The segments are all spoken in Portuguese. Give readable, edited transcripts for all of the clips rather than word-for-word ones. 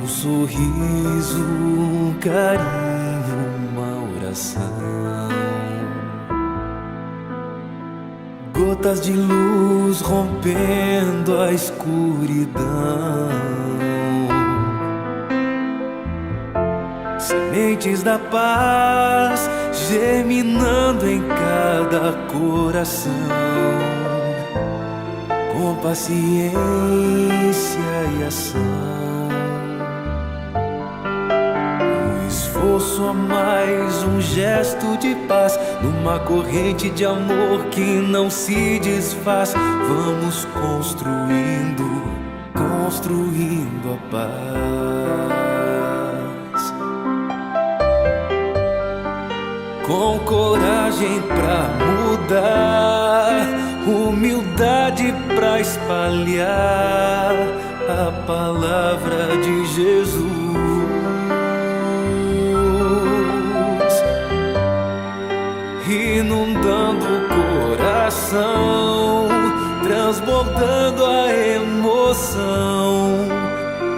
sorriso, um carinho, uma oração. Gotas de luz rompendo a escuridão. Sementes da paz germinando em cada coração. Com paciência e ação. Esforço a mais, um gesto de paz, numa corrente de amor que não se desfaz. Vamos construindo, construindo a paz. Com coragem pra mudar, humildade pra espalhar a palavra de Jesus. Inundando o coração, transbordando a emoção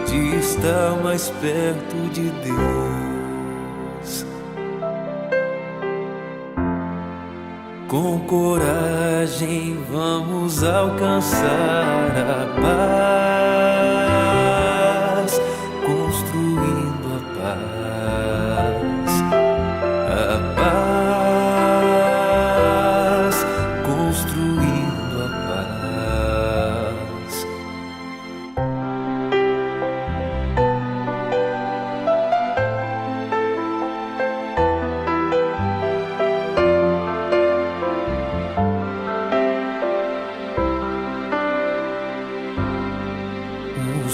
de estar mais perto de Deus. Com coragem vamos alcançar a paz, construindo a paz, a paz.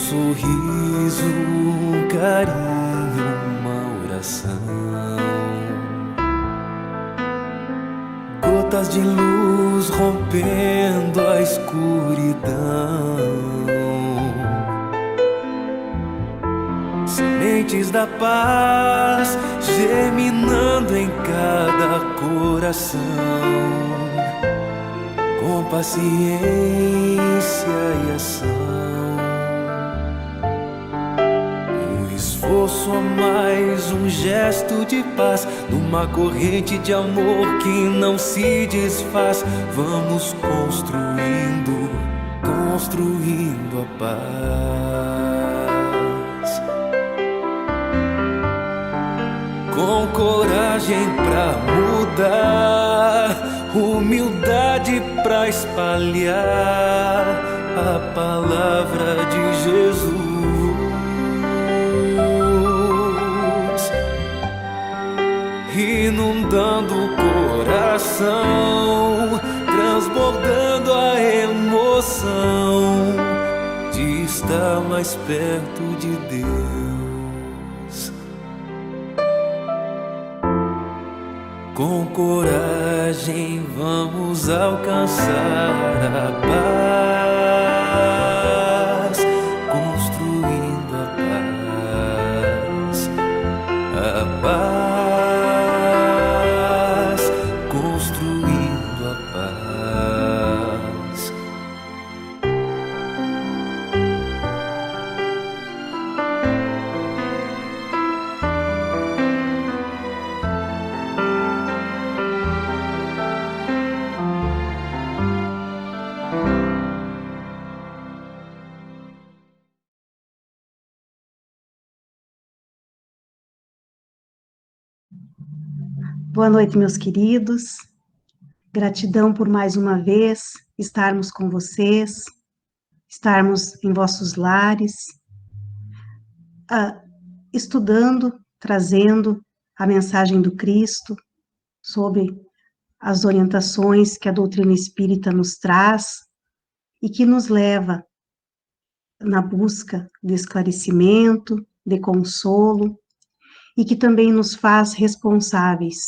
Sorriso, um carinho, uma oração. Gotas de luz rompendo a escuridão. Sementes da paz germinando em cada coração. Com paciência e ação. Esforço a mais, um gesto de paz, numa corrente de amor que não se desfaz. Vamos construindo, construindo a paz. Com coragem pra mudar, humildade pra espalhar a palavra de Jesus. Inundando o coração, transbordando a emoção de estar mais perto de Deus. Com coragem vamos alcançar a paz, construindo a paz, a paz. Boa noite, meus queridos. Gratidão por mais uma vez estarmos com vocês, estarmos em vossos lares, estudando, trazendo a mensagem do Cristo sobre as orientações que a doutrina espírita nos traz e que nos leva na busca de esclarecimento, de consolo, e que também nos faz responsáveis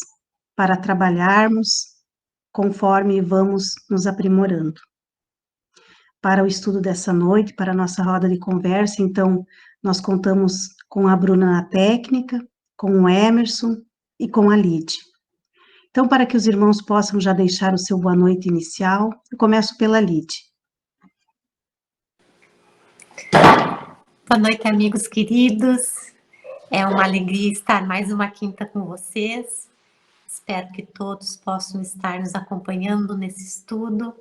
para trabalharmos conforme vamos nos aprimorando. Para o estudo dessa noite, para a nossa roda de conversa, então, nós contamos com a Bruna na técnica, com o Emerson e com a Lide. Então, para que os irmãos possam já deixar o seu boa noite inicial, eu começo pela Lide. Boa noite, amigos queridos. É uma alegria estar mais uma quinta com vocês. Espero que todos possam estar nos acompanhando nesse estudo,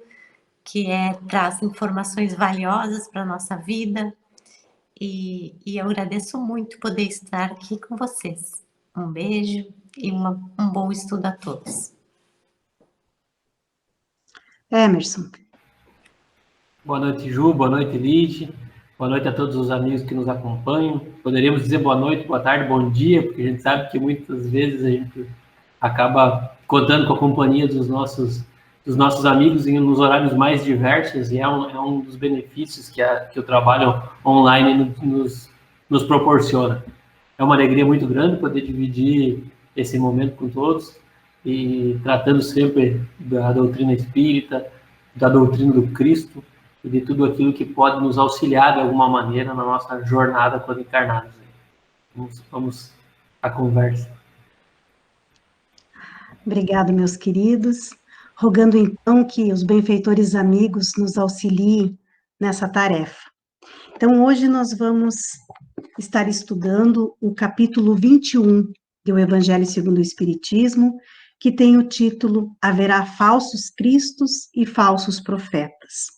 que traz informações valiosas para a nossa vida. E eu agradeço muito poder estar aqui com vocês. Um beijo e um bom estudo a todos. Emerson. Boa noite, Ju. Boa noite, Lid. Boa noite a todos os amigos que nos acompanham. Poderíamos dizer boa noite, boa tarde, bom dia, porque a gente sabe que muitas vezes a gente acaba contando com a companhia dos nossos amigos nos horários mais diversos, e é um dos benefícios que o trabalho online nos proporciona. É uma alegria muito grande poder dividir esse momento com todos, e tratando sempre da doutrina espírita, da doutrina do Cristo, e de tudo aquilo que pode nos auxiliar de alguma maneira na nossa jornada quando encarnados. Vamos à conversa. Obrigado, meus queridos. Rogando então que os benfeitores amigos nos auxiliem nessa tarefa. Então, hoje nós vamos estar estudando o capítulo 21 do Evangelho segundo o Espiritismo, que tem o título Haverá falsos cristos e falsos profetas.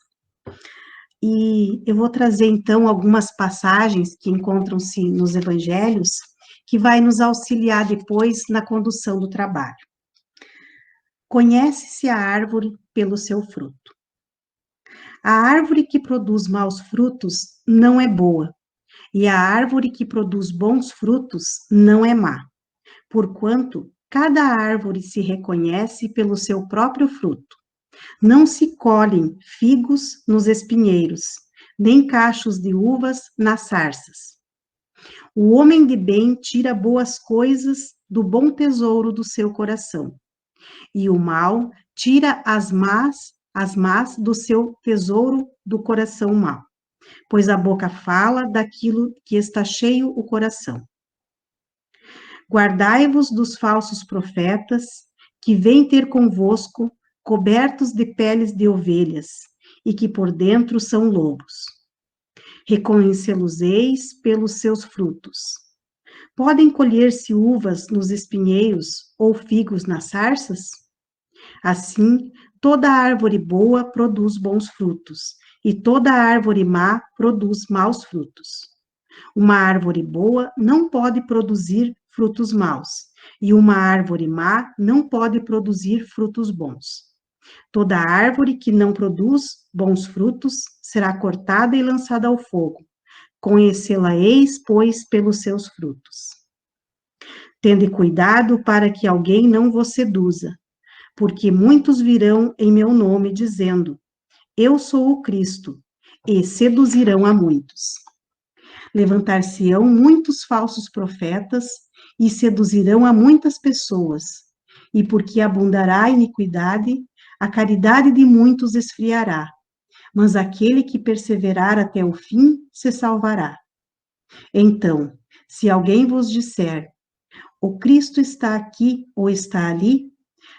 E eu vou trazer, então, algumas passagens que encontram-se nos evangelhos, que vai nos auxiliar depois na condução do trabalho. Conhece-se a árvore pelo seu fruto. A árvore que produz maus frutos não é boa, e a árvore que produz bons frutos não é má, porquanto cada árvore se reconhece pelo seu próprio fruto. Não se colhem figos nos espinheiros, nem cachos de uvas nas sarças. O homem de bem tira boas coisas do bom tesouro do seu coração, e o mal tira as más do seu tesouro do coração mau, pois a boca fala daquilo que está cheio o coração. Guardai-vos dos falsos profetas, que vêm ter convosco cobertos de peles de ovelhas, e que por dentro são lobos. Reconhecê-los-eis pelos seus frutos. Podem colher-se uvas nos espinheiros ou figos nas sarças? Assim, toda árvore boa produz bons frutos, e toda árvore má produz maus frutos. Uma árvore boa não pode produzir frutos maus, e uma árvore má não pode produzir frutos bons. Toda árvore que não produz bons frutos será cortada e lançada ao fogo. Conhecê-la-eis, pois, pelos seus frutos. Tende cuidado para que alguém não vos seduza, porque muitos virão em meu nome, dizendo, eu sou o Cristo, e seduzirão a muitos. Levantar-se-ão muitos falsos profetas, e seduzirão a muitas pessoas, e porque abundará a iniquidade, a caridade de muitos esfriará, mas aquele que perseverar até o fim se salvará. Então, se alguém vos disser, o Cristo está aqui ou está ali,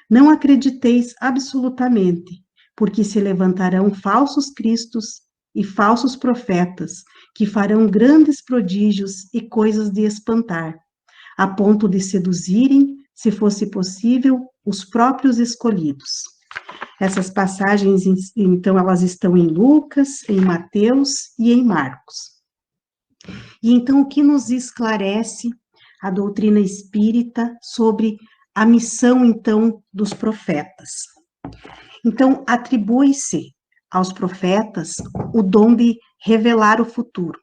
não acrediteis absolutamente, porque se levantarão falsos cristos e falsos profetas, que farão grandes prodígios e coisas de espantar, a ponto de seduzirem, se fosse possível, os próprios escolhidos. Essas passagens, então, elas estão em Lucas, em Mateus e em Marcos. E então, o que nos esclarece a doutrina espírita sobre a missão, então, dos profetas? Então, atribui-se aos profetas o dom de revelar o futuro.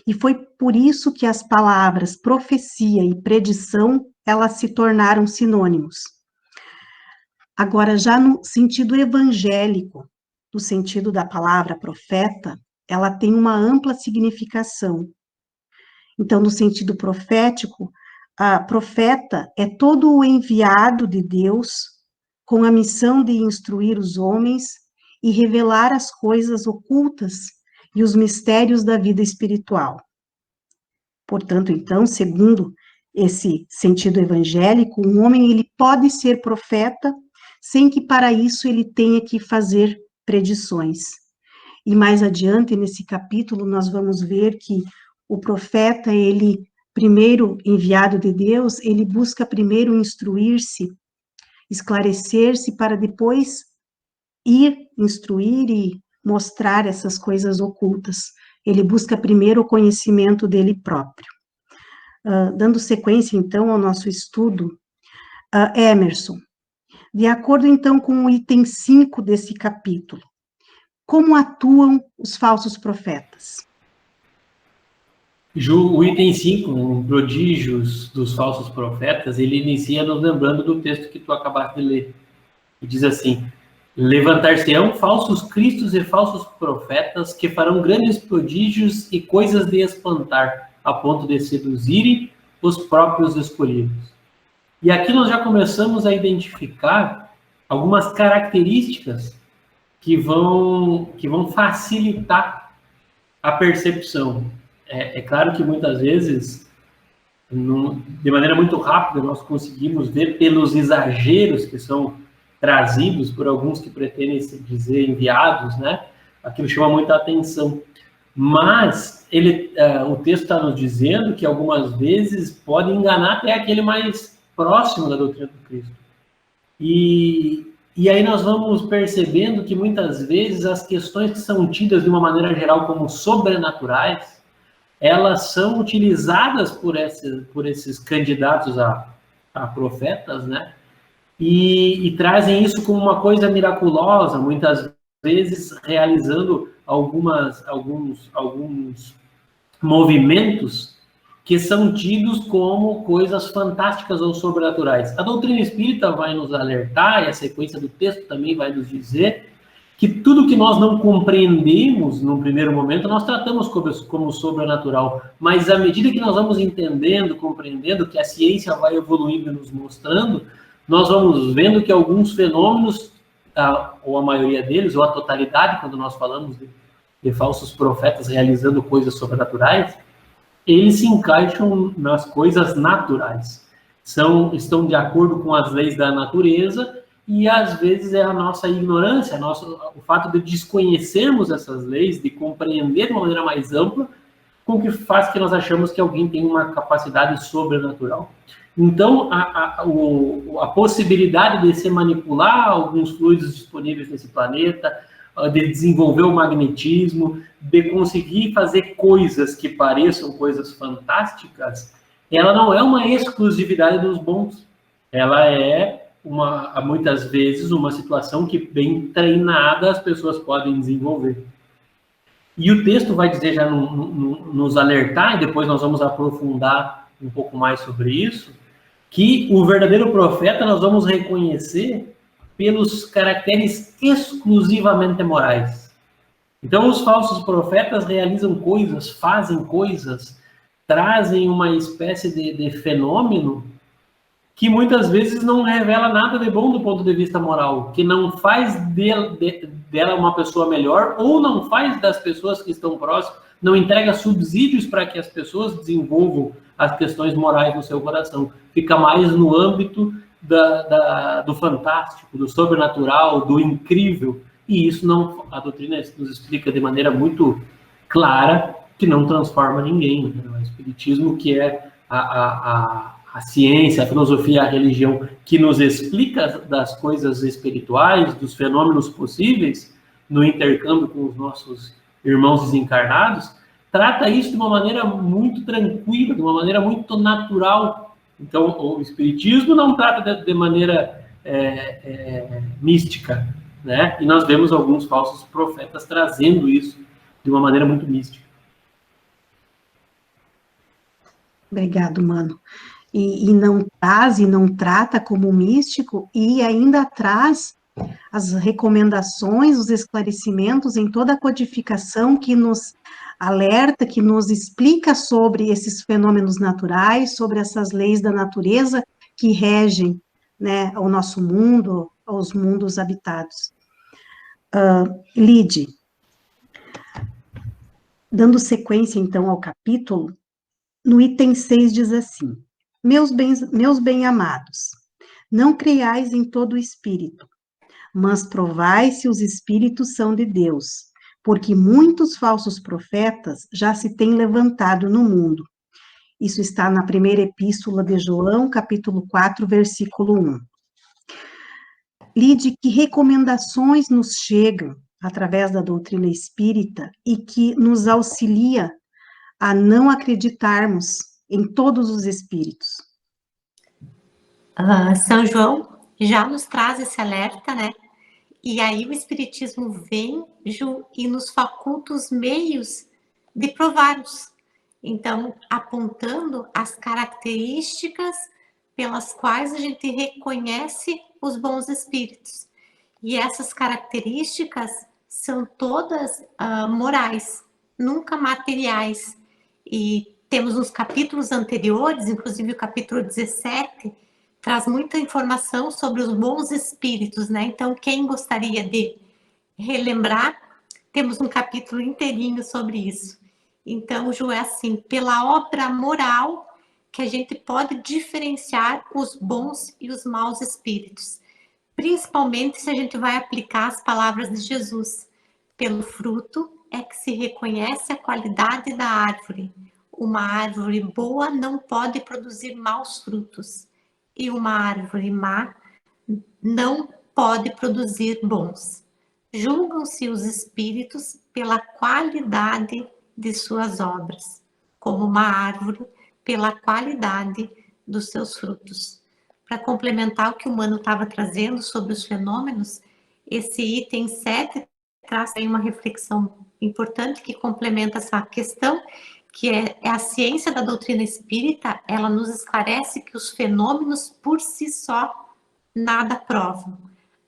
E foi por isso que as palavras profecia e predição, elas se tornaram sinônimos. Agora, já no sentido evangélico, no sentido da palavra profeta, ela tem uma ampla significação. Então, no sentido profético, a profeta é todo o enviado de Deus com a missão de instruir os homens e revelar as coisas ocultas e os mistérios da vida espiritual. Portanto, então, segundo esse sentido evangélico, um homem ele pode ser profeta sem que para isso ele tenha que fazer predições. e mais adiante nesse capítulo nós vamos ver que o profeta, ele, primeiro enviado de Deus, ele busca primeiro instruir-se, esclarecer-se, para depois ir instruir e mostrar essas coisas ocultas. Ele busca primeiro o conhecimento dele próprio. Dando sequência, então, ao nosso estudo, Emerson, de acordo, então, com o item 5 desse capítulo, como atuam os falsos profetas? Ju, o item 5, prodígios dos falsos profetas, ele inicia nos lembrando do texto que tu acabaste de ler. E diz assim: levantar-se-ão falsos cristos e falsos profetas que farão grandes prodígios e coisas de espantar, a ponto de seduzirem os próprios escolhidos. E aqui nós já começamos a identificar algumas características que vão facilitar a percepção. É claro que muitas vezes, de maneira muito rápida, nós conseguimos ver pelos exageros que são trazidos por alguns que pretendem se dizer enviados, né? Aquilo chama muita atenção. Mas o texto está nos dizendo que algumas vezes pode enganar até aquele mais próximo da doutrina do Cristo. E aí nós vamos percebendo que muitas vezes as questões que são tidas de uma maneira geral como sobrenaturais, elas são utilizadas por esses candidatos a profetas, né? E trazem isso como uma coisa miraculosa, muitas vezes realizando alguns movimentos que são tidos como coisas fantásticas ou sobrenaturais. A doutrina espírita vai nos alertar, e a sequência do texto também vai nos dizer, que tudo que nós não compreendemos num primeiro momento, nós tratamos como sobrenatural. Mas à medida que nós vamos entendendo, compreendendo, que a ciência vai evoluindo e nos mostrando, nós vamos vendo que alguns fenômenos, ou a maioria deles, ou a totalidade, quando nós falamos de falsos profetas realizando coisas sobrenaturais, eles se encaixam nas coisas naturais. Estão de acordo com as leis da natureza, e às vezes é a nossa ignorância, o fato de desconhecermos essas leis, de compreender de uma maneira mais ampla, com que faz que nós achamos que alguém tem uma capacidade sobrenatural. Então, a possibilidade de se manipular alguns fluidos disponíveis nesse planeta, de desenvolver o magnetismo, de conseguir fazer coisas que pareçam coisas fantásticas, ela não é uma exclusividade dos bons. Ela é, muitas vezes, uma situação que, bem treinada, as pessoas podem desenvolver. E o texto vai dizer, já nos alertar, e depois nós vamos aprofundar um pouco mais sobre isso, que o verdadeiro profeta nós vamos reconhecer pelos caracteres exclusivamente morais. Então, os falsos profetas realizam coisas, fazem coisas, trazem uma espécie de fenômeno que muitas vezes não revela nada de bom do ponto de vista moral, que não faz dela uma pessoa melhor, ou não faz das pessoas que estão próximas, não entrega subsídios para que as pessoas desenvolvam as questões morais no seu coração. Fica mais no âmbito do fantástico, do sobrenatural, do incrível. E isso não, a doutrina nos explica de maneira muito clara que não transforma ninguém. Né? O espiritismo, que é a ciência, a filosofia, a religião, que nos explica das coisas espirituais, dos fenômenos possíveis, no intercâmbio com os nossos irmãos desencarnados, trata isso de uma maneira muito tranquila, de uma maneira muito natural. Então, o espiritismo não trata de maneira mística, né? E nós vemos alguns falsos profetas trazendo isso de uma maneira muito mística. Obrigado, mano. E não trata como místico, e ainda traz as recomendações, os esclarecimentos em toda a codificação que nos alerta, que nos explica sobre esses fenômenos naturais, sobre essas leis da natureza que regem, né, o nosso mundo, aos mundos habitados. Lide, dando sequência, então, ao capítulo, no item 6 diz assim: meus bem-amados, não creiais em todo o espírito, mas provai se os espíritos são de Deus, porque muitos falsos profetas já se têm levantado no mundo. Isso está na primeira epístola de João, capítulo 4, versículo 1. Lide, que recomendações nos chegam através da doutrina espírita e que nos auxilia a não acreditarmos em todos os espíritos? São João já nos traz esse alerta, né? E aí o Espiritismo vem, Ju, e nos faculta os meios de provar-nos. Então, apontando as características pelas quais a gente reconhece os bons espíritos. E essas características são todas morais, nunca materiais. E temos nos capítulos anteriores, inclusive o capítulo 17, traz muita informação sobre os bons espíritos, né? Então, quem gostaria de relembrar, temos um capítulo inteirinho sobre isso. Então, Ju, é assim, pela obra moral que a gente pode diferenciar os bons e os maus espíritos. Principalmente se a gente vai aplicar as palavras de Jesus. Pelo fruto é que se reconhece a qualidade da árvore. Uma árvore boa não pode produzir maus frutos. E uma árvore má não pode produzir bons. Julgam-se os espíritos pela qualidade de suas obras, como uma árvore pela qualidade dos seus frutos. Para complementar o que o Mano estava trazendo sobre os fenômenos, esse item 7 traz aí uma reflexão importante que complementa essa questão, que é a ciência da doutrina espírita. Ela nos esclarece que os fenômenos por si só nada provam.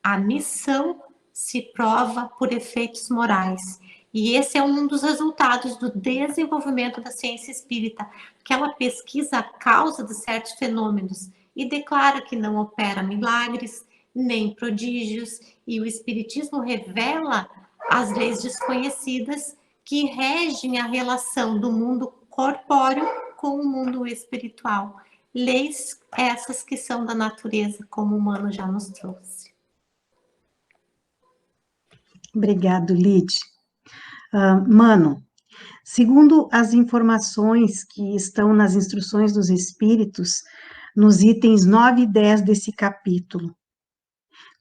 A missão se prova por efeitos morais. E esse é um dos resultados do desenvolvimento da ciência espírita, que ela pesquisa a causa de certos fenômenos e declara que não opera milagres, nem prodígios, e o espiritismo revela as leis desconhecidas que regem a relação do mundo corpóreo com o mundo espiritual. Leis essas que são da natureza, como o Mano já nos trouxe. Obrigado, Lide. Mano, segundo as informações que estão nas instruções dos espíritos, nos itens 9 e 10 desse capítulo,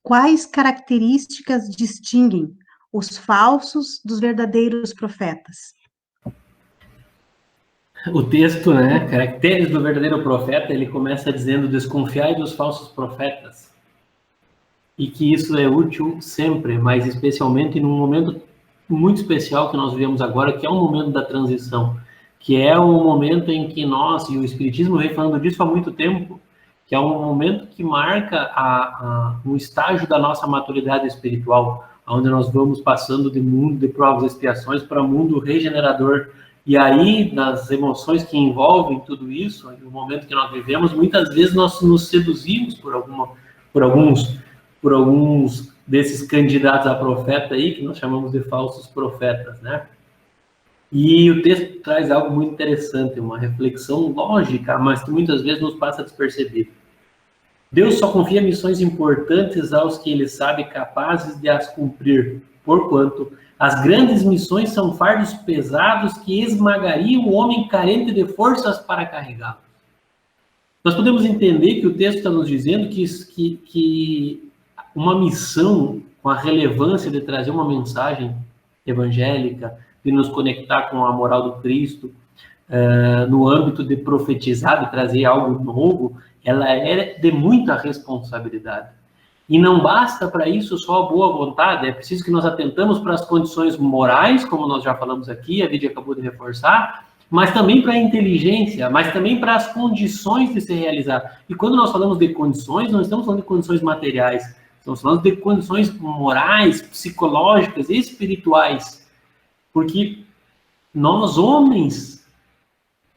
quais características distinguem os falsos dos verdadeiros profetas? O texto, né, Caracteres do Verdadeiro Profeta, ele começa dizendo: desconfiai dos falsos profetas. E que isso é útil sempre, mas especialmente num momento muito especial que nós vivemos agora, que é o momento da transição, que é o momento em que nós, e o Espiritismo vem falando disso há muito tempo, que é um momento que marca um estágio da nossa maturidade espiritual, onde nós vamos passando de mundo de provas e expiações para mundo regenerador. E aí, nas emoções que envolvem tudo isso, no momento que nós vivemos, muitas vezes nós nos seduzimos por alguns desses candidatos a profeta aí, que nós chamamos de falsos profetas, né? E o texto traz algo muito interessante, uma reflexão lógica, mas que muitas vezes nos passa despercebido. Deus só confia missões importantes aos que ele sabe capazes de as cumprir, porquanto as grandes missões são fardos pesados que esmagariam o homem carente de forças para carregá-los. Nós podemos entender que o texto está nos dizendo que uma missão com a relevância de trazer uma mensagem evangélica, de nos conectar com a moral do Cristo, no âmbito de profetizar, de trazer algo novo, ela é de muita responsabilidade. E não basta para isso só a boa vontade, é preciso que nós atentamos para as condições morais, como nós já falamos aqui, a Lídia acabou de reforçar, mas também para a inteligência, mas também para as condições de se realizar. E quando nós falamos de condições, não estamos falando de condições materiais, estamos falando de condições morais, psicológicas e espirituais. Porque nós, homens,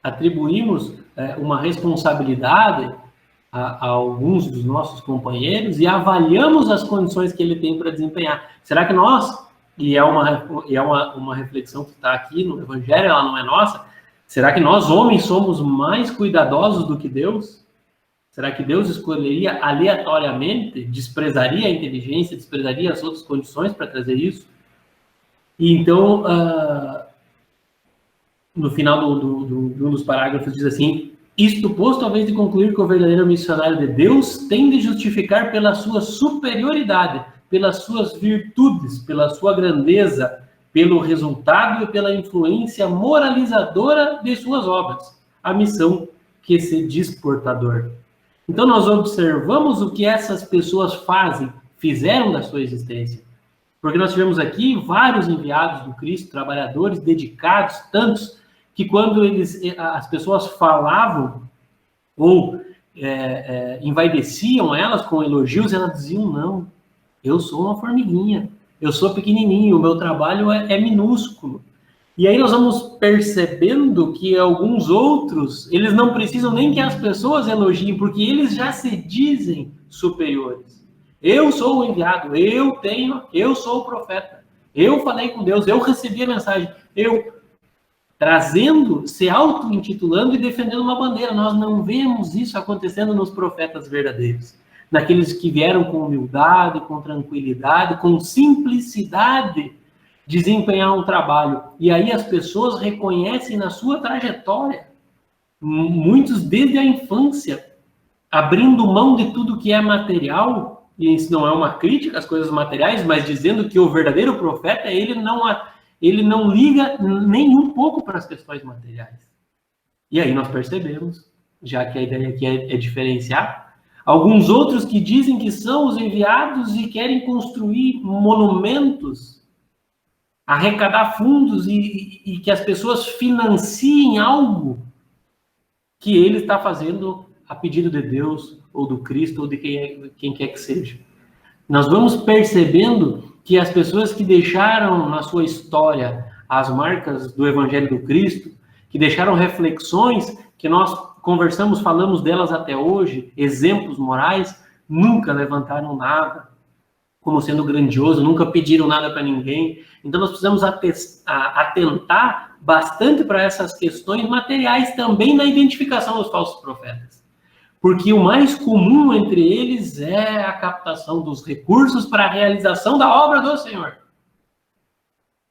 atribuímos uma responsabilidade a alguns dos nossos companheiros e avaliamos as condições que ele tem para desempenhar. Será que nós, e é uma reflexão que está aqui no Evangelho, ela não é nossa, será que nós, homens, somos mais cuidadosos do que Deus? Será que Deus escolheria aleatoriamente, desprezaria a inteligência, desprezaria as outras condições para trazer isso? E então, no final de um dos parágrafos diz assim: isto posto, talvez de concluir que o verdadeiro missionário de Deus tem de justificar pela sua superioridade, pelas suas virtudes, pela sua grandeza, pelo resultado e pela influência moralizadora de suas obras, a missão que se diz portador. Então nós observamos o que essas pessoas fizeram da sua existência. Porque nós tivemos aqui vários enviados do Cristo, trabalhadores dedicados, tantos, que quando as pessoas falavam ou envaideciam elas com elogios, elas diziam: não, eu sou uma formiguinha, eu sou pequenininho, o meu trabalho é minúsculo. E aí nós vamos percebendo que alguns outros, eles não precisam nem que as pessoas elogiem, porque eles já se dizem superiores. Eu sou o enviado, eu sou o profeta, eu falei com Deus, eu recebi a mensagem, trazendo, se auto-intitulando e defendendo uma bandeira. Nós não vemos isso acontecendo nos profetas verdadeiros, naqueles que vieram com humildade, com tranquilidade, com simplicidade, desempenhar um trabalho. E aí as pessoas reconhecem na sua trajetória, muitos desde a infância, abrindo mão de tudo que é material, e isso não é uma crítica às coisas materiais, mas dizendo que o verdadeiro profeta, ele não liga nem um pouco para as questões materiais. E aí nós percebemos, já que a ideia aqui é diferenciar, alguns outros que dizem que são os enviados e querem construir monumentos, arrecadar fundos e que as pessoas financiem algo que ele está fazendo a pedido de Deus, ou do Cristo, ou de quem quer que seja. Nós vamos percebendo que as pessoas que deixaram na sua história as marcas do Evangelho do Cristo, que deixaram reflexões, que nós conversamos, falamos delas até hoje, exemplos morais, nunca levantaram nada como sendo grandioso, nunca pediram nada para ninguém. Então nós precisamos atentar bastante para essas questões materiais também na identificação dos falsos profetas. Porque o mais comum entre eles é a captação dos recursos para a realização da obra do Senhor.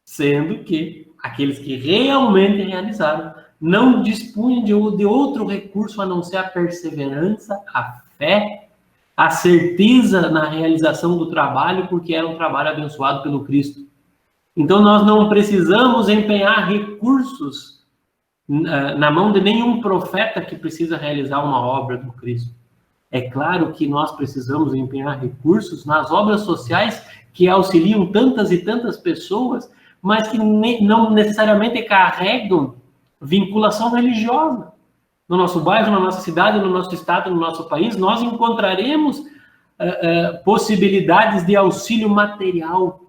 Sendo que aqueles que realmente realizaram não dispunham de outro recurso a não ser a perseverança, a fé, a certeza na realização do trabalho, porque era um trabalho abençoado pelo Cristo. Então nós não precisamos empenhar recursos na mão de nenhum profeta que precisa realizar uma obra do Cristo. É claro que nós precisamos empenhar recursos nas obras sociais que auxiliam tantas e tantas pessoas, mas que não necessariamente carregam vinculação religiosa. No nosso bairro, na nossa cidade, no nosso estado, no nosso país, nós encontraremos possibilidades de auxílio material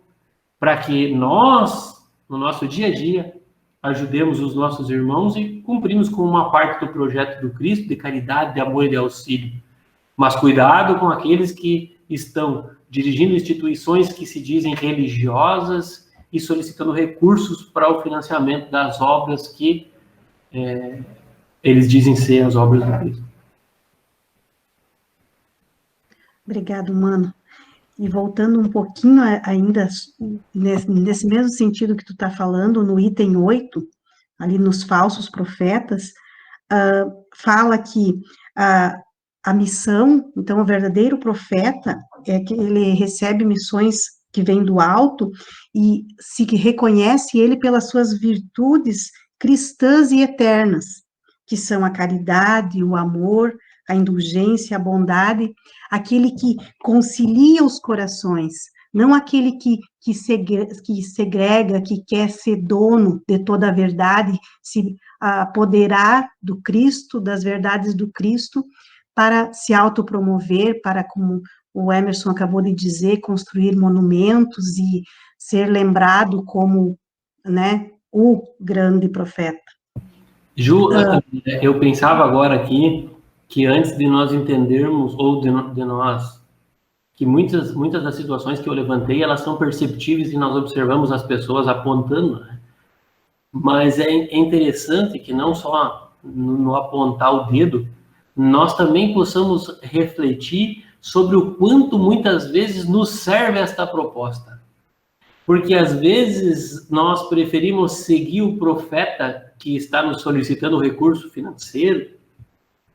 para que nós, no nosso dia a dia, ajudemos os nossos irmãos e cumprimos com uma parte do projeto do Cristo, de caridade, de amor e de auxílio. Mas cuidado com aqueles que estão dirigindo instituições que se dizem religiosas e solicitando recursos para o financiamento das obras que eles dizem ser as obras do Cristo. Obrigado, Mano. E voltando um pouquinho ainda nesse mesmo sentido que tu está falando, no item 8, ali nos falsos profetas, fala que a missão, então o verdadeiro profeta é que ele recebe missões que vêm do alto e se reconhece ele pelas suas virtudes cristãs e eternas, que são a caridade, o amor, a indulgência, a bondade, aquele que concilia os corações, não aquele que segrega, que quer ser dono de toda a verdade, se apoderar do Cristo, das verdades do Cristo, para se autopromover, para, como o Emerson acabou de dizer, construir monumentos e ser lembrado como, né, o grande profeta. Ju, eu pensava agora aqui que antes de nós entendermos, ou de nós, que muitas das situações que eu levantei, elas são perceptíveis e nós observamos as pessoas apontando, né? Mas é interessante que não só no apontar o dedo, nós também possamos refletir sobre o quanto muitas vezes nos serve esta proposta. Porque às vezes nós preferimos seguir o profeta que está nos solicitando o recurso financeiro,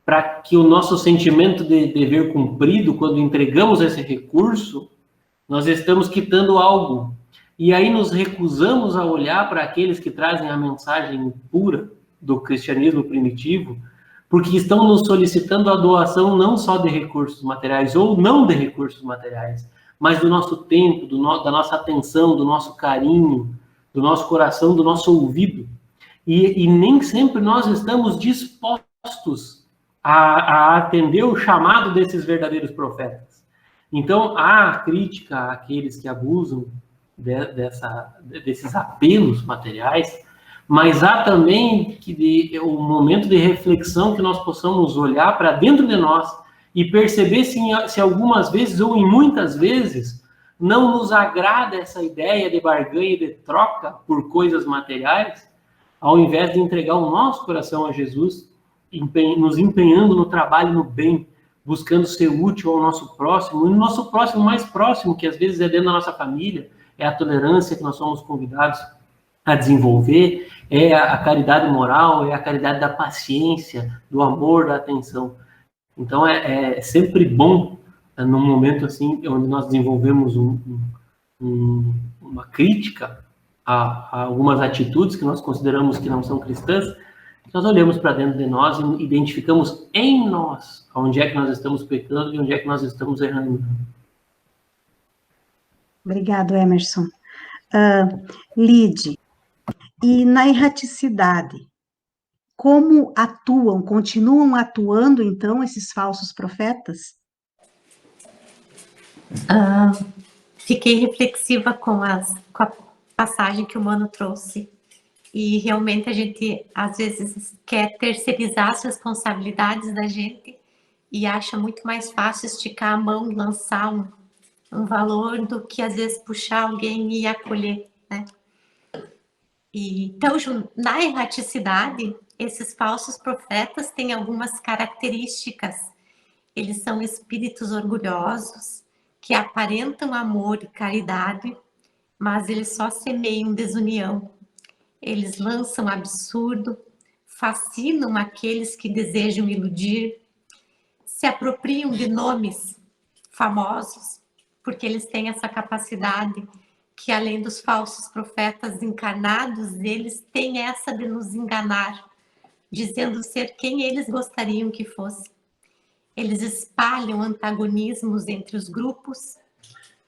para que o nosso sentimento de dever cumprido, quando entregamos esse recurso, nós estamos quitando algo. E aí nos recusamos a olhar para aqueles que trazem a mensagem pura do cristianismo primitivo, porque estão nos solicitando a doação não só de recursos materiais, ou não de recursos materiais, mas do nosso tempo, da nossa atenção, do nosso carinho, do nosso coração, do nosso ouvido. E nem sempre nós estamos dispostos a atender o chamado desses verdadeiros profetas. Então, há crítica àqueles que abusam desses apelos materiais, mas há também o momento de reflexão que nós possamos olhar para dentro de nós e perceber se algumas vezes, ou em muitas vezes, não nos agrada essa ideia de barganha e de troca por coisas materiais, ao invés de entregar o nosso coração a Jesus, nos empenhando no trabalho, no bem, buscando ser útil ao nosso próximo, e no nosso próximo mais próximo, que às vezes é dentro da nossa família, é a tolerância que nós somos convidados a desenvolver, é a caridade moral, é a caridade da paciência, do amor, da atenção. Então, é sempre bom, num momento assim, onde nós desenvolvemos uma crítica a algumas atitudes que nós consideramos que não são cristãs, nós olhamos para dentro de nós e identificamos em nós onde é que nós estamos pecando e onde é que nós estamos errando. Obrigado, Emerson. Lide, e na erraticidade, como continuam atuando, então, esses falsos profetas? Fiquei reflexiva com a passagem que o Mano trouxe. E realmente a gente, às vezes, quer terceirizar as responsabilidades da gente e acha muito mais fácil esticar a mão e lançar um valor do que, às vezes, puxar alguém e acolher, né? Então, na erraticidade, esses falsos profetas têm algumas características. Eles são espíritos orgulhosos, que aparentam amor e caridade, mas eles só semeiam desunião. Eles lançam absurdo, fascinam aqueles que desejam iludir, se apropriam de nomes famosos, porque eles têm essa capacidade que, além dos falsos profetas encarnados, eles têm essa de nos enganar, dizendo ser quem eles gostariam que fosse. Eles espalham antagonismos entre os grupos,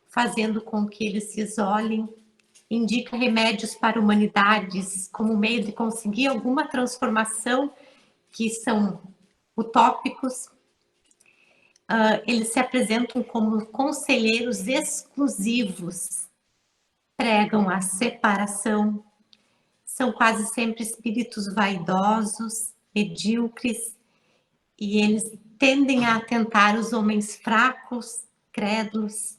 fazendo com que eles se isolem, indica remédios para humanidades como meio de conseguir alguma transformação, que são utópicos. Eles se apresentam como conselheiros exclusivos, pregam a separação, são quase sempre espíritos vaidosos, medíocres, e eles tendem a atentar os homens fracos, crédulos,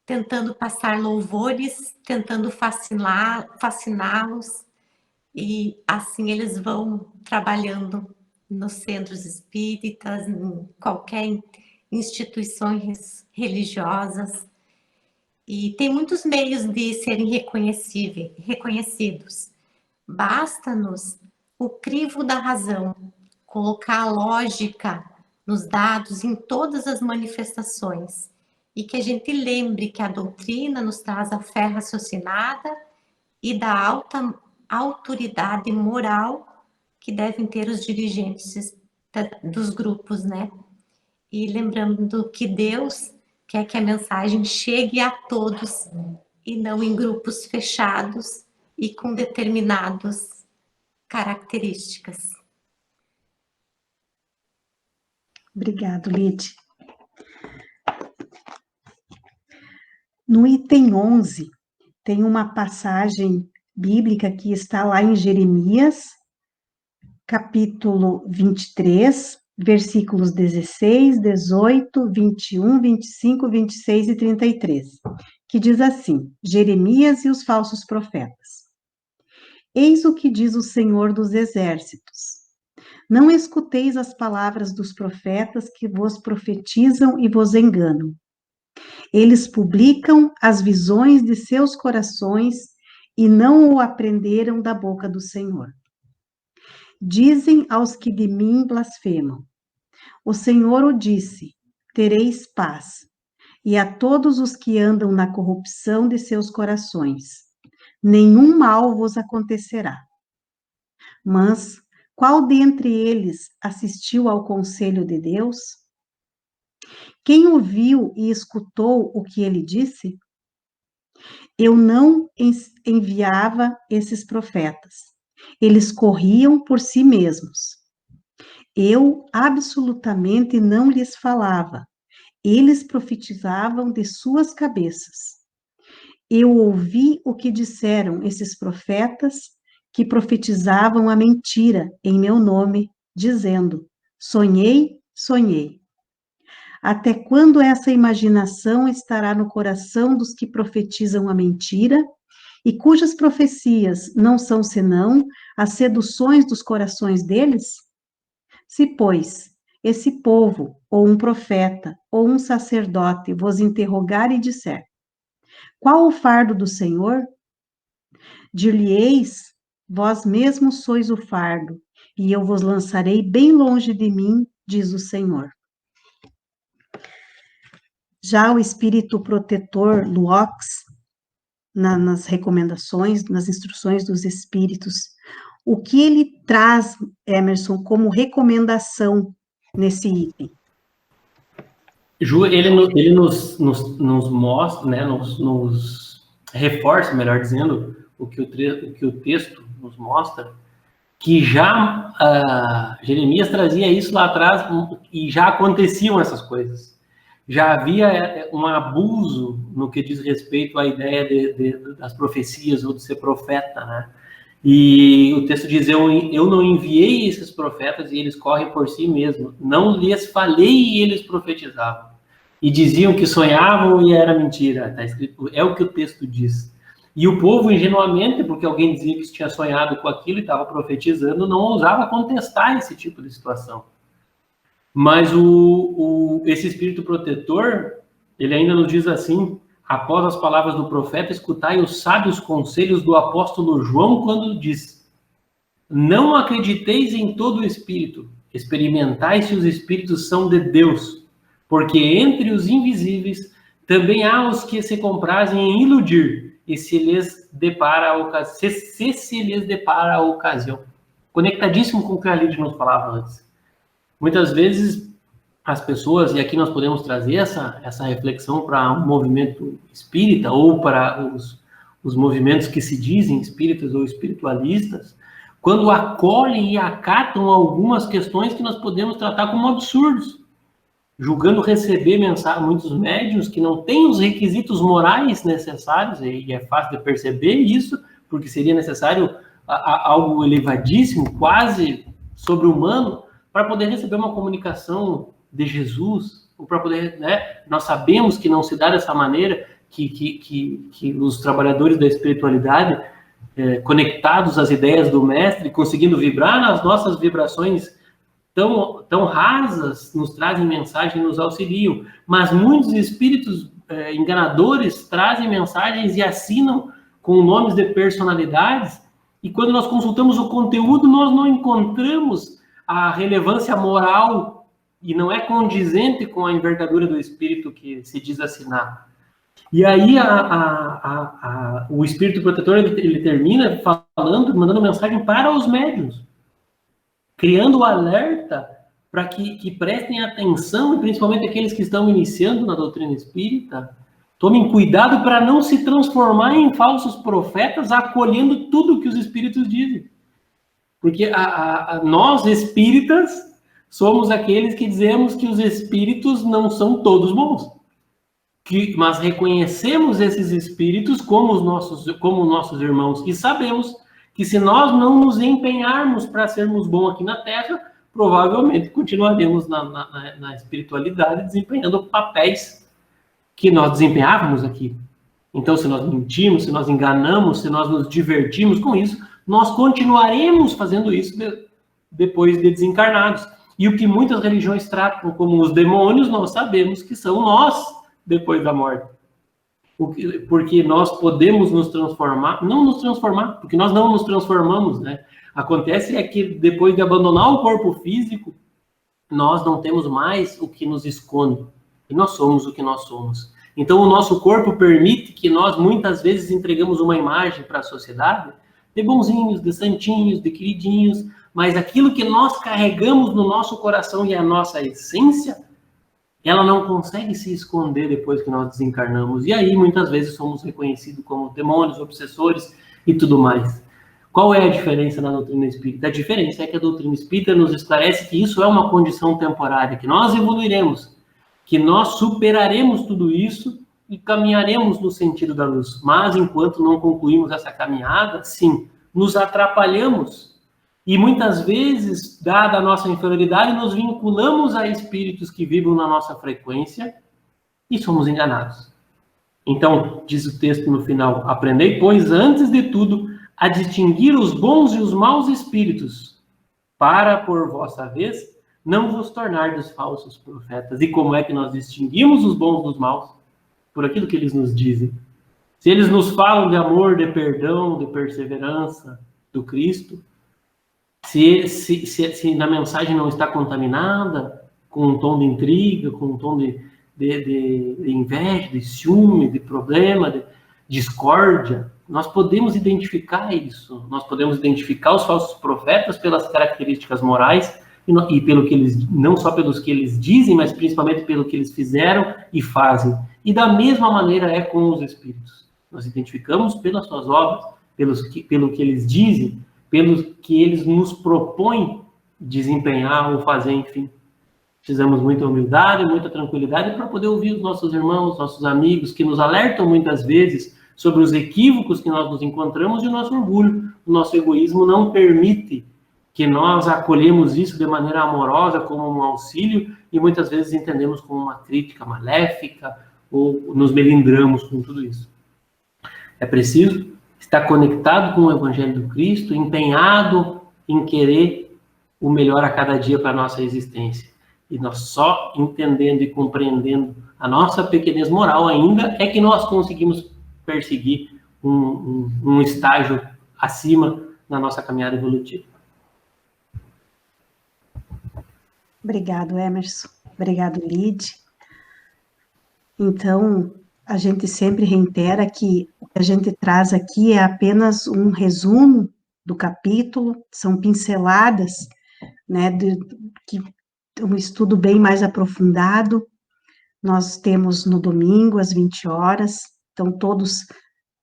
tentando passar louvores, tentando fasciná-los, e assim eles vão trabalhando nos centros espíritas, em qualquer instituições religiosas, e tem muitos meios de serem reconhecidos. Basta-nos o crivo da razão, colocar a lógica nos dados, em todas as manifestações, e que a gente lembre que a doutrina nos traz a fé raciocinada e da alta autoridade moral que devem ter os dirigentes dos grupos, né? E lembrando que Deus quer que a mensagem chegue a todos e não em grupos fechados e com determinadas características. Obrigado, Lide. No item 11, tem uma passagem bíblica que está lá em Jeremias, capítulo 23, versículos 16, 18, 21, 25, 26 e 33, que diz assim: Jeremias e os falsos profetas. Eis o que diz o Senhor dos Exércitos. Não escuteis as palavras dos profetas que vos profetizam e vos enganam. Eles publicam as visões de seus corações e não o aprenderam da boca do Senhor. Dizem aos que de mim blasfemam: o Senhor o disse, tereis paz. E a todos os que andam na corrupção de seus corações, nenhum mal vos acontecerá. Mas qual dentre eles assistiu ao conselho de Deus? Quem ouviu e escutou o que ele disse? Eu não enviava esses profetas. Eles corriam por si mesmos. Eu absolutamente não lhes falava. Eles profetizavam de suas cabeças. Eu ouvi o que disseram esses profetas que profetizavam a mentira em meu nome, dizendo: sonhei, sonhei. Até quando essa imaginação estará no coração dos que profetizam a mentira e cujas profecias não são senão as seduções dos corações deles? Se, pois, esse povo, ou um profeta, ou um sacerdote vos interrogar e disser: qual o fardo do Senhor? Dir-lhe-eis: vós mesmos sois o fardo, e eu vos lançarei bem longe de mim, diz o Senhor. Já o espírito protetor Luox, nas recomendações, nas instruções dos espíritos, o que ele traz, Emerson, como recomendação nesse item? Ju, ele nos mostra, né, nos reforça, melhor dizendo, o que o texto nos mostra, que já Jeremias trazia isso lá atrás e já aconteciam essas coisas. Já havia um abuso no que diz respeito à ideia das profecias ou de ser profeta, né? E o texto diz: eu não enviei esses profetas e eles correm por si mesmos. Não lhes falei e eles profetizavam. E diziam que sonhavam e era mentira. Está escrito, é o que o texto diz. E o povo, ingenuamente, porque alguém dizia que tinha sonhado com aquilo e estava profetizando, não ousava contestar esse tipo de situação. Mas esse espírito protetor, ele ainda nos diz assim: após as palavras do profeta, escutai os sábios conselhos do apóstolo João, quando diz: não acrediteis em todo o espírito, experimentai se os espíritos são de Deus, porque entre os invisíveis também há os que se comprazem em iludir, e se lhes depara a ocasião. Conectadíssimo com o que a Lídia nos falava antes. Muitas vezes as pessoas, e aqui nós podemos trazer essa reflexão para o movimento espírita ou para os movimentos que se dizem espíritas ou espiritualistas, quando acolhem e acatam algumas questões que nós podemos tratar como absurdos, julgando receber muitos médiuns que não têm os requisitos morais necessários, e é fácil de perceber isso, porque seria necessário algo elevadíssimo, quase sobre-humano, para poder receber uma comunicação de Jesus, ou para poder, né, nós sabemos que não se dá dessa maneira, que os trabalhadores da espiritualidade, conectados às ideias do mestre, conseguindo vibrar nas nossas vibrações tão rasas, nos trazem mensagem e nos auxiliam, mas muitos espíritos enganadores trazem mensagens e assinam com nomes de personalidades, e quando nós consultamos o conteúdo, nós não encontramos a relevância moral e não é condizente com a envergadura do espírito que se diz assinar. E aí o espírito protetor ele termina mandando mensagem para os médiuns, criando o alerta para que prestem atenção, e principalmente aqueles que estão iniciando na doutrina espírita, tomem cuidado para não se transformar em falsos profetas, acolhendo tudo o que os espíritos dizem. Porque nós, espíritas, somos aqueles que dizemos que os espíritos não são todos bons. Mas reconhecemos esses espíritos como nossos irmãos e sabemos que se nós não nos empenharmos para sermos bons aqui na Terra, provavelmente continuaremos na espiritualidade desempenhando papéis que nós desempenhávamos aqui. Então, se nós mentimos, se nós enganamos, se nós nos divertimos com isso, nós continuaremos fazendo isso depois de desencarnados. E o que muitas religiões tratam como os demônios, nós sabemos que são nós depois da morte. Porque nós podemos nos transformar, não nos transformar, porque nós não nos transformamos, né? Acontece é que depois de abandonar o corpo físico, nós não temos mais o que nos esconde. E nós somos o que nós somos. Então, o nosso corpo permite que nós, muitas vezes, entregamos uma imagem para a sociedade de bonzinhos, de santinhos, de queridinhos, mas aquilo que nós carregamos no nosso coração e a nossa essência, ela não consegue se esconder depois que nós desencarnamos. E aí, muitas vezes, somos reconhecidos como demônios, obsessores e tudo mais. Qual é a diferença na doutrina espírita? A diferença é que a doutrina espírita nos esclarece que isso é uma condição temporária, que nós evoluiremos, que nós superaremos tudo isso e caminharemos no sentido da luz. Mas, enquanto não concluímos essa caminhada, sim, nos atrapalhamos. E muitas vezes, dada a nossa inferioridade, nos vinculamos a espíritos que vibram na nossa frequência e somos enganados. Então, diz o texto no final, aprendei, pois, antes de tudo, a distinguir os bons e os maus espíritos, para, por vossa vez, não vos tornar dos falsos profetas. E como é que nós distinguimos os bons dos maus? Por aquilo que eles nos dizem. Se eles nos falam de amor, de perdão, de perseverança, do Cristo, se na mensagem não está contaminada, com um tom de intriga, com um tom de inveja, de ciúme, de problema, de discórdia, nós podemos identificar isso. Nós podemos identificar os falsos profetas pelas características morais e pelo que eles, não só pelos que eles dizem, mas principalmente pelo que eles fizeram e fazem. E da mesma maneira é com os espíritos. Nós identificamos pelas suas obras, pelo que eles dizem, pelo que eles nos propõem desempenhar ou fazer, enfim. Precisamos muita humildade, muita tranquilidade para poder ouvir os nossos irmãos, nossos amigos, que nos alertam muitas vezes sobre os equívocos que nós nos encontramos e o nosso orgulho. O nosso egoísmo não permite que nós acolhemos isso de maneira amorosa como um auxílio e muitas vezes entendemos como uma crítica maléfica ou nos melindramos com tudo isso. É preciso estar conectado com o Evangelho do Cristo, empenhado em querer o melhor a cada dia para a nossa existência. E nós só entendendo e compreendendo a nossa pequenez moral ainda é que nós conseguimos perseguir um estágio acima na nossa caminhada evolutiva. Obrigado, Emerson. Obrigado, Lide. Então, a gente sempre reitera que o que a gente traz aqui é apenas um resumo do capítulo, são pinceladas, né, um estudo bem mais aprofundado. Nós temos no domingo, às 20 horas, então todos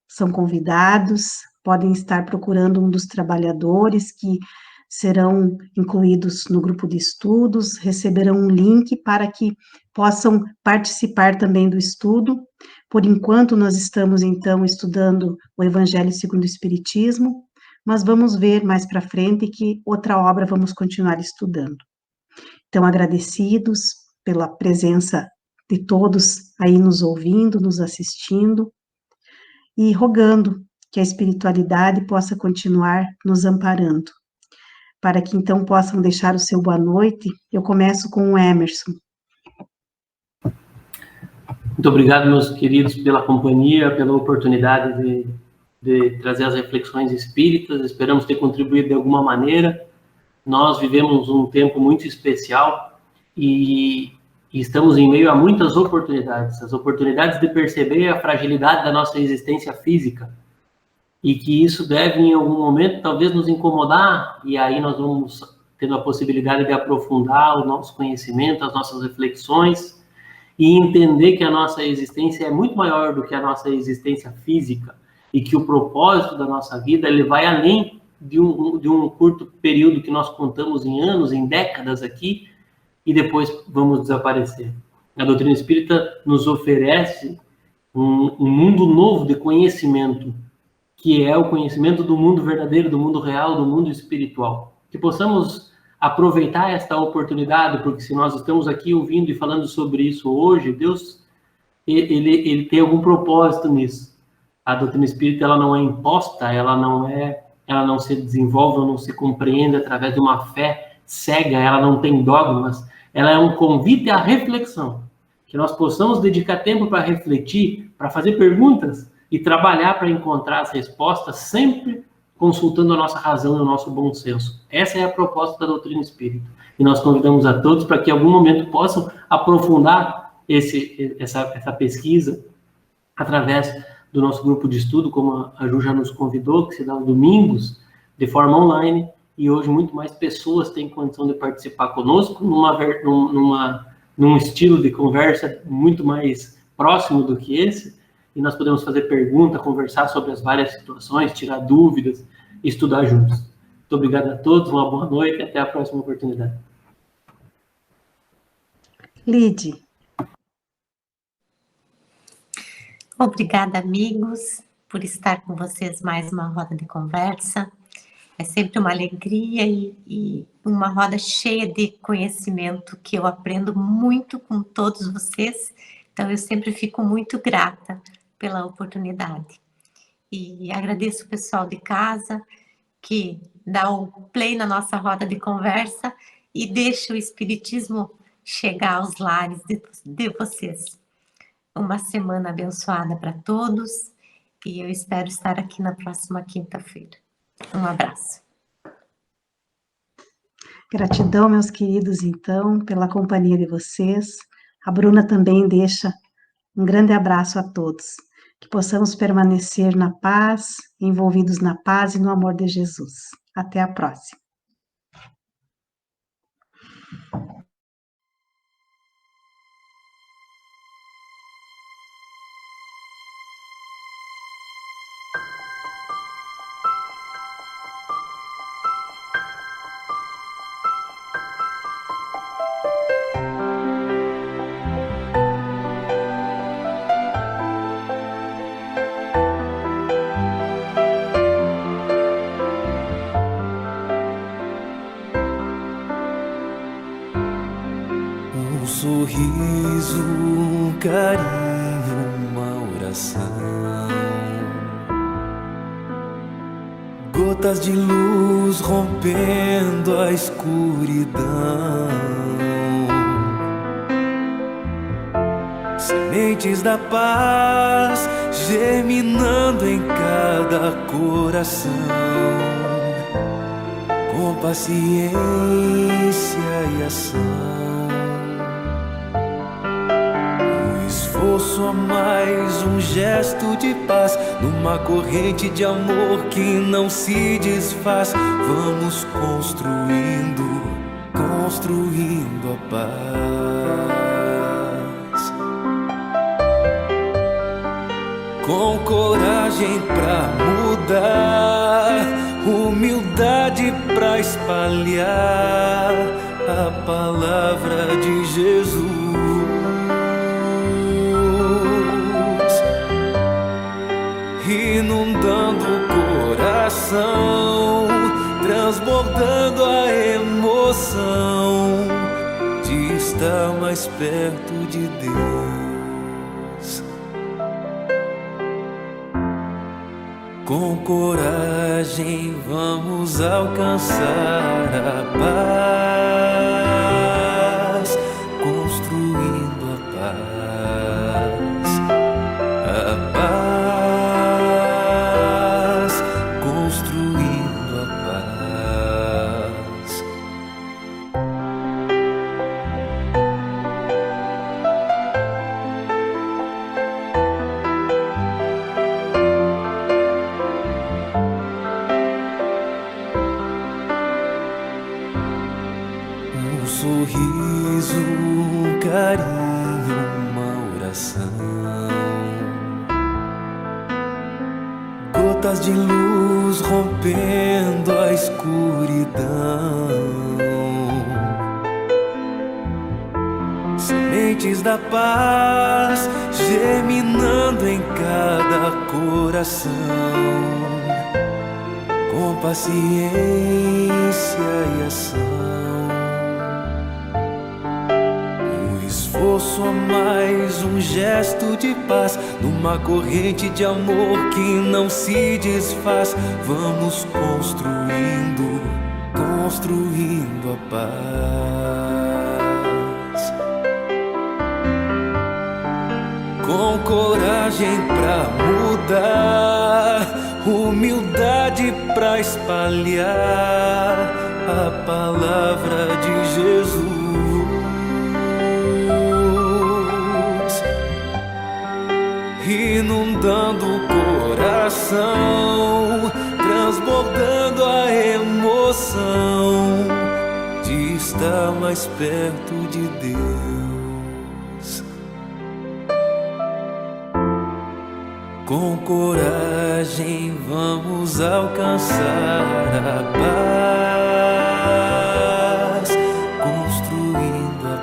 são convidados, podem estar procurando um dos trabalhadores que serão incluídos no grupo de estudos, receberão um link para que possam participar também do estudo. Por enquanto, nós estamos, então, estudando o Evangelho segundo o Espiritismo, mas vamos ver mais para frente que outra obra vamos continuar estudando. Então, agradecidos pela presença de todos aí nos ouvindo, nos assistindo, e rogando que a espiritualidade possa continuar nos amparando. Para que, então, possam deixar o seu boa noite, eu começo com o Emerson. Muito obrigado, meus queridos, pela companhia, pela oportunidade de trazer as reflexões espíritas. Esperamos ter contribuído de alguma maneira. Nós vivemos um tempo muito especial e estamos em meio a muitas oportunidades. As oportunidades de perceber a fragilidade da nossa existência física e que isso deve, em algum momento, talvez nos incomodar, e aí nós vamos tendo a possibilidade de aprofundar o nosso conhecimento, as nossas reflexões, e entender que a nossa existência é muito maior do que a nossa existência física, e que o propósito da nossa vida ele vai além de um curto período que nós contamos em anos, em décadas aqui, e depois vamos desaparecer. A doutrina espírita nos oferece um mundo novo de conhecimento, que é o conhecimento do mundo verdadeiro, do mundo real, do mundo espiritual. Que possamos aproveitar esta oportunidade, porque se nós estamos aqui ouvindo e falando sobre isso hoje, Deus, ele tem algum propósito nisso. A doutrina espírita, ela não é imposta, ela não se desenvolve, ela não se compreende através de uma fé cega, ela não tem dogmas, ela é um convite à reflexão, que nós possamos dedicar tempo para refletir, para fazer perguntas e trabalhar para encontrar as respostas, sempre consultando a nossa razão e o nosso bom senso. Essa é a proposta da doutrina espírita. E nós convidamos a todos para que em algum momento possam aprofundar essa pesquisa através do nosso grupo de estudo, como a Ju já nos convidou, que se dá aos domingos, de forma online, e hoje muito mais pessoas têm condição de participar conosco num estilo de conversa muito mais próximo do que esse, e nós podemos fazer perguntas, conversar sobre as várias situações, tirar dúvidas, estudar juntos. Muito obrigado a todos, uma boa noite e até a próxima oportunidade. Lide. Obrigada, amigos, por estar com vocês mais uma roda de conversa. É sempre uma alegria e uma roda cheia de conhecimento que eu aprendo muito com todos vocês. Então, eu sempre fico muito grata pela oportunidade. E agradeço o pessoal de casa que dá o play na nossa roda de conversa e deixa o Espiritismo chegar aos lares de vocês. Uma semana abençoada para todos e eu espero estar aqui na próxima quinta-feira. Um abraço. Gratidão, meus queridos, então, pela companhia de vocês. A Bruna também deixa um grande abraço a todos. Que possamos permanecer na paz, envolvidos na paz e no amor de Jesus. Até a próxima. Um sorriso, um carinho, uma oração, gotas de luz rompendo a escuridão, sementes da paz germinando em cada coração, com paciência e ação. Esforço a mais, um gesto de paz, numa corrente de amor que não se desfaz. Vamos construindo a paz, com coragem pra mudar, humildade pra espalhar a palavra de Jesus. Inundando o coração, transbordando a emoção de estar mais perto de Deus. Com coragem vamos alcançar a paz, construindo a paz, a paz, construindo a paz. Um sorriso, um carinho, uma oração, gotas de luz rompendo a escuridão, sementes da paz germinando em cada coração, com paciência e ação. Esforço a mais, um gesto de paz, numa corrente de amor que não se desfaz. Vamos construindo a paz, coragem pra mudar, humildade pra espalhar a palavra de Jesus, inundando o coração, transbordando a emoção de estar mais perto de Deus. Com coragem vamos alcançar a paz, construindo a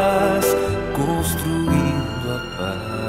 paz, construindo a paz.